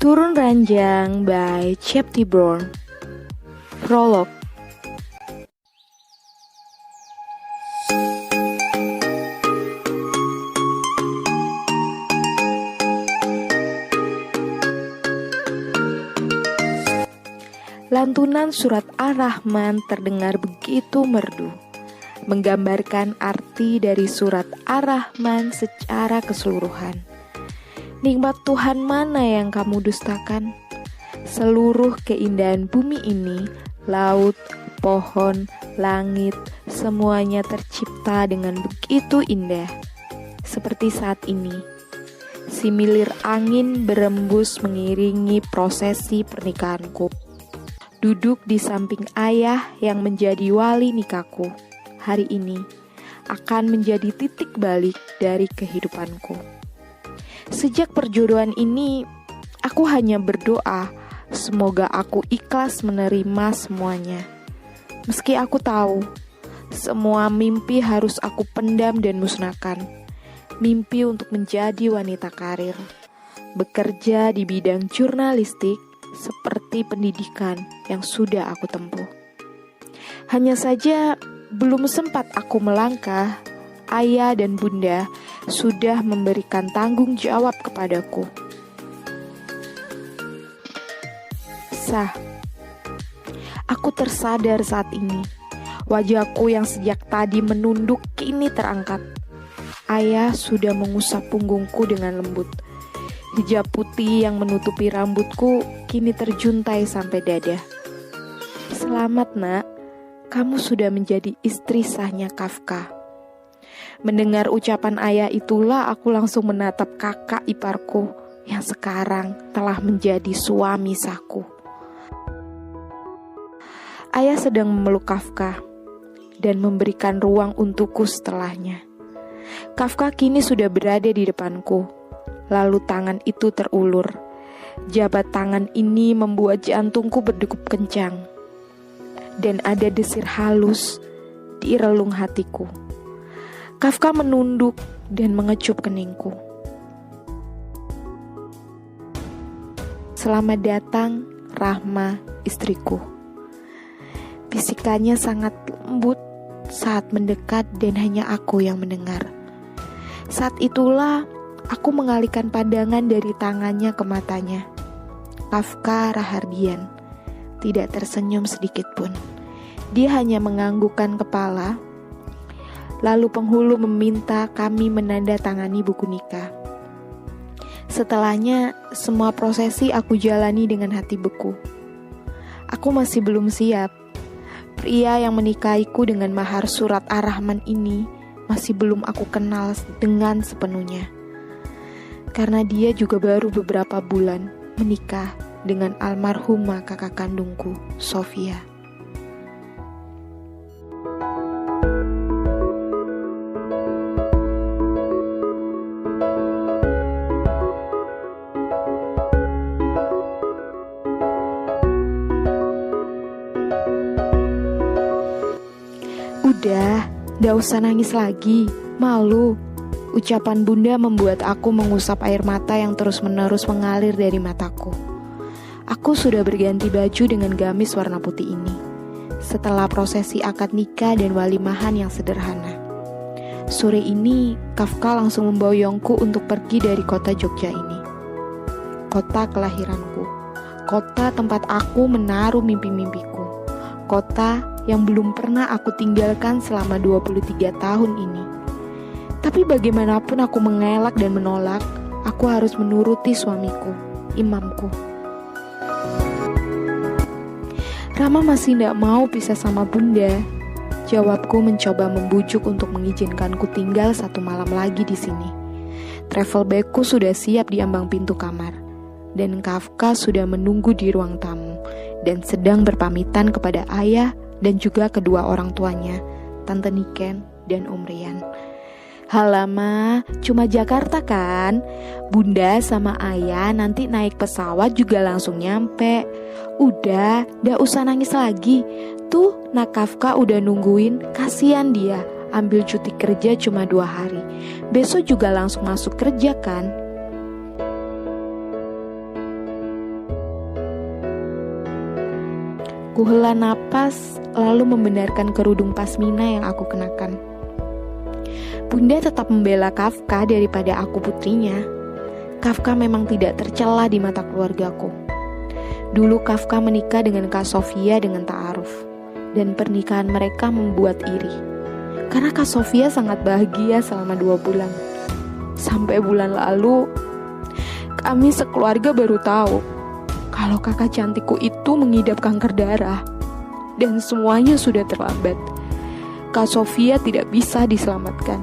Turun Ranjang by Chepty Brown. Prolog. Lantunan surat Ar-Rahman terdengar begitu merdu, menggambarkan arti dari surat Ar-Rahman secara keseluruhan. Nikmat Tuhan mana yang kamu dustakan? Seluruh keindahan bumi ini, laut, pohon, langit, semuanya tercipta dengan begitu indah. Seperti saat ini, similir angin berembus mengiringi prosesi pernikahanku. Duduk di samping ayah yang menjadi wali nikahku hari ini akan menjadi titik balik dari kehidupanku. Sejak perjodohan ini, aku hanya berdoa semoga aku ikhlas menerima semuanya. Meski aku tahu, semua mimpi harus aku pendam dan musnahkan. Mimpi untuk menjadi wanita karir, bekerja di bidang jurnalistik, seperti pendidikan yang sudah aku tempuh. Hanya saja belum sempat aku melangkah, ayah dan bunda sudah memberikan tanggung jawab kepadaku. Aku tersadar saat ini. Wajahku yang sejak tadi menunduk kini terangkat. Ayah sudah mengusap punggungku dengan lembut. Hijab putih yang menutupi rambutku kini terjuntai sampai dada. Selamat nak, kamu sudah menjadi istri sahnya Kafka. Mendengar ucapan ayah itulah aku langsung menatap kakak iparku yang sekarang telah menjadi suami sahku. Ayah sedang memeluk Kafka dan memberikan ruang untukku setelahnya. Kafka kini sudah berada di depanku. Lalu tangan itu terulur. Jabat tangan ini membuat jantungku berdegup kencang. Dan ada desir halus di relung hatiku. Kafka menunduk dan mengecup keningku. Selamat datang, Rahma, istriku. Bisikannya sangat lembut saat mendekat dan hanya aku yang mendengar. Saat itulah aku mengalihkan pandangan dari tangannya ke matanya. Kafka Rahardian tidak tersenyum sedikit pun. Dia hanya menganggukkan kepala. Lalu penghulu meminta kami menandatangani buku nikah. Setelahnya, semua prosesi aku jalani dengan hati beku. Aku masih belum siap. Pria yang menikahiku dengan mahar surat Ar-Rahman ini masih belum aku kenal dengan sepenuhnya. Karena dia juga baru beberapa bulan menikah dengan almarhumah kakak kandungku, Sofia. Udah, gak usah nangis lagi, malu. Ucapan bunda membuat aku mengusap air mata yang terus-menerus mengalir dari mataku. Aku sudah berganti baju dengan gamis warna putih ini. Setelah prosesi akad nikah dan walimahan yang sederhana. Sore ini, Kafka langsung memboyongku untuk pergi dari kota Jogja ini. Kota kelahiranku. Kota tempat aku menaruh mimpi-mimpiku. Kota yang belum pernah aku tinggalkan selama 23 tahun ini. Tapi bagaimanapun aku mengelak dan menolak, aku harus menuruti suamiku, imamku. Rama masih tidak mau pisah sama bunda. Jawabku mencoba membujuk untuk mengizinkanku tinggal 1 malam lagi di sini. Travel bagku sudah siap di ambang pintu kamar. Dan Kafka sudah menunggu di ruang tamu dan sedang berpamitan kepada ayah dan juga kedua orang tuanya, Tante Niken dan Om Rian. Halama, cuma Jakarta kan? Bunda sama ayah nanti naik pesawat juga langsung nyampe. Udah, gak usah nangis lagi. Tuh, Nak Kafka udah nungguin, kasihan dia. Ambil cuti kerja cuma 2 hari. Besok juga langsung masuk kerja kan? Kuhela napas, lalu membenarkan kerudung pasmina yang aku kenakan. Bunda tetap membela Kafka daripada aku putrinya. Kafka memang tidak tercela di mata keluargaku. Dulu Kafka menikah dengan Kak Sofia dengan ta'aruf, dan pernikahan mereka membuat iri. Karena Kak Sofia sangat bahagia selama 2 bulan. Sampai bulan lalu, kami sekeluarga baru tahu kalau kakak cantikku itu mengidap kanker darah. Dan semuanya sudah terlambat. Kak Sofia tidak bisa diselamatkan.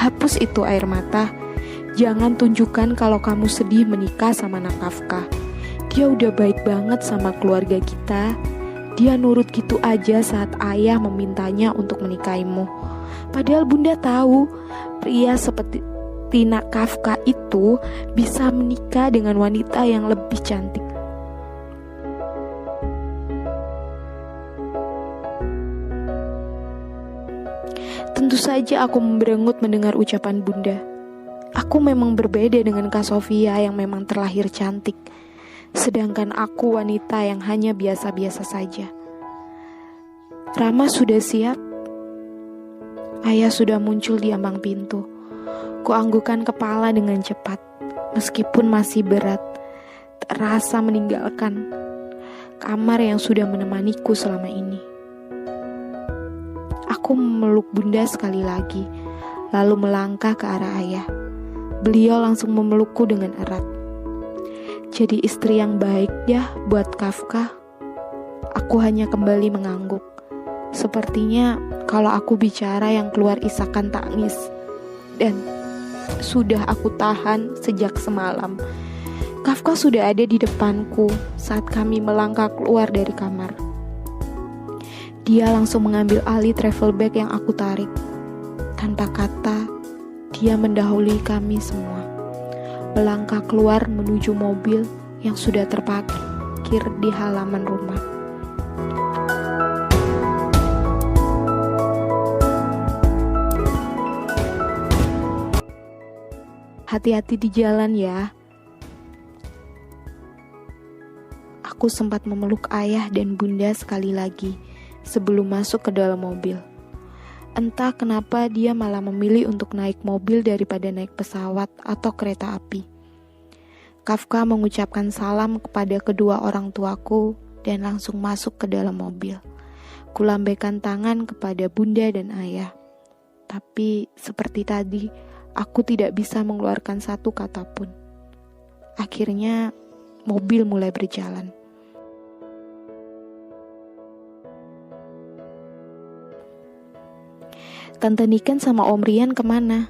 Hapus itu air mata. Jangan tunjukkan kalau kamu sedih menikah sama Nak Kafka. Dia udah baik banget sama keluarga kita. Dia nurut gitu aja saat ayah memintanya untuk menikahimu. Padahal Bunda tahu pria seperti Nak Kafka itu bisa menikah dengan wanita yang lebih cantik. Tentu saja aku memberengut mendengar ucapan Bunda. Aku memang berbeda dengan Kak Sofia yang memang terlahir cantik. Sedangkan aku wanita yang hanya biasa-biasa saja. Rama sudah siap? Ayah sudah muncul di ambang pintu. Kuanggukan kepala dengan cepat. Meskipun masih berat, terasa meninggalkan kamar yang sudah menemaniku selama ini. Aku memeluk Bunda sekali lagi, lalu melangkah ke arah ayah. Beliau langsung memelukku dengan erat. Jadi istri yang baik ya buat Kafka. Aku hanya kembali mengangguk. Sepertinya kalau aku bicara yang keluar isakan tangis. Dan sudah aku tahan sejak semalam. Kafka sudah ada di depanku saat kami melangkah keluar dari kamar. Dia langsung mengambil alih travel bag yang aku tarik. Tanpa kata, dia mendahului kami semua. Melangkah keluar menuju mobil yang sudah terparkir di halaman rumah. Hati-hati di jalan ya. Aku sempat memeluk ayah dan Bunda sekali lagi sebelum masuk ke dalam mobil. Entah kenapa dia malah memilih untuk naik mobil daripada naik pesawat atau kereta api. Kafka mengucapkan salam kepada kedua orang tuaku dan langsung masuk ke dalam mobil. Kulambaikan tangan kepada Bunda dan ayah. Tapi seperti tadi, aku tidak bisa mengeluarkan satu kata pun. Akhirnya, mobil mulai berjalan. Tante Niken sama Om Rian kemana?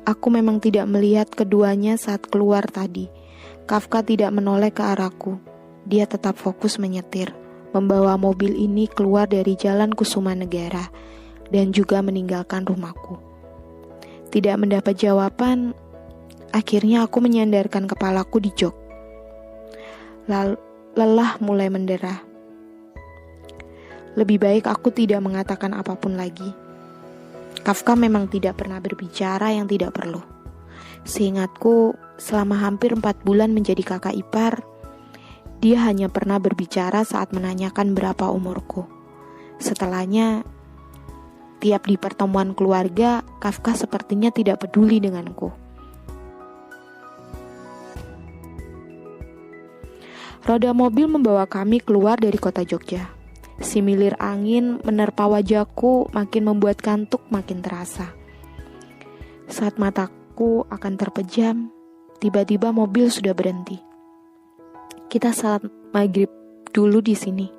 Aku memang tidak melihat keduanya saat keluar tadi. Kafka tidak menoleh ke arahku. Dia tetap fokus menyetir, membawa mobil ini keluar dari Jalan Kusuma Negara, dan juga meninggalkan rumahku. Tidak mendapat jawaban, akhirnya aku menyandarkan kepalaku di jok. Lelah mulai mendera. Lebih baik aku tidak mengatakan apapun lagi. Kafka memang tidak pernah berbicara yang tidak perlu. Seingatku, selama hampir 4 bulan menjadi kakak ipar, dia hanya pernah berbicara saat menanyakan berapa umurku. Setelahnya, tiap di pertemuan keluarga, Kafka sepertinya tidak peduli denganku. Roda mobil membawa kami keluar dari kota Jogja. Similir angin menerpa wajahku makin membuat kantuk makin terasa. Saat mataku akan terpejam, tiba-tiba mobil sudah berhenti. Kita salat maghrib dulu di sini.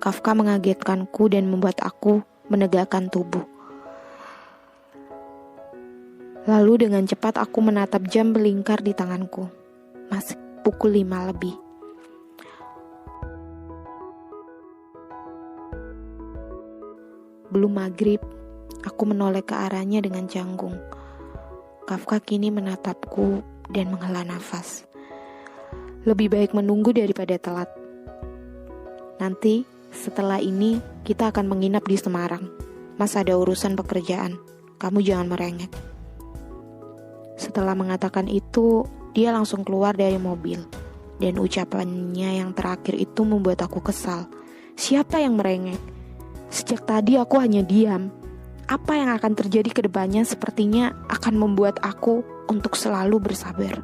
Kafka mengagetkanku dan membuat aku menegakkan tubuh. Lalu dengan cepat aku menatap jam berlingkar di tanganku. Masih pukul 5 lebih. Belum maghrib, aku menoleh ke arahnya dengan canggung. Kafka kini menatapku dan menghela nafas. Lebih baik menunggu daripada telat. Nanti setelah ini kita akan menginap di Semarang. Mas ada urusan pekerjaan. Kamu jangan merengek. Setelah mengatakan itu, dia langsung keluar dari mobil. Dan ucapannya yang terakhir itu membuat aku kesal. Siapa yang merengek? Sejak tadi aku hanya diam. Apa yang akan terjadi ke depannya sepertinya akan membuat aku untuk selalu bersabar.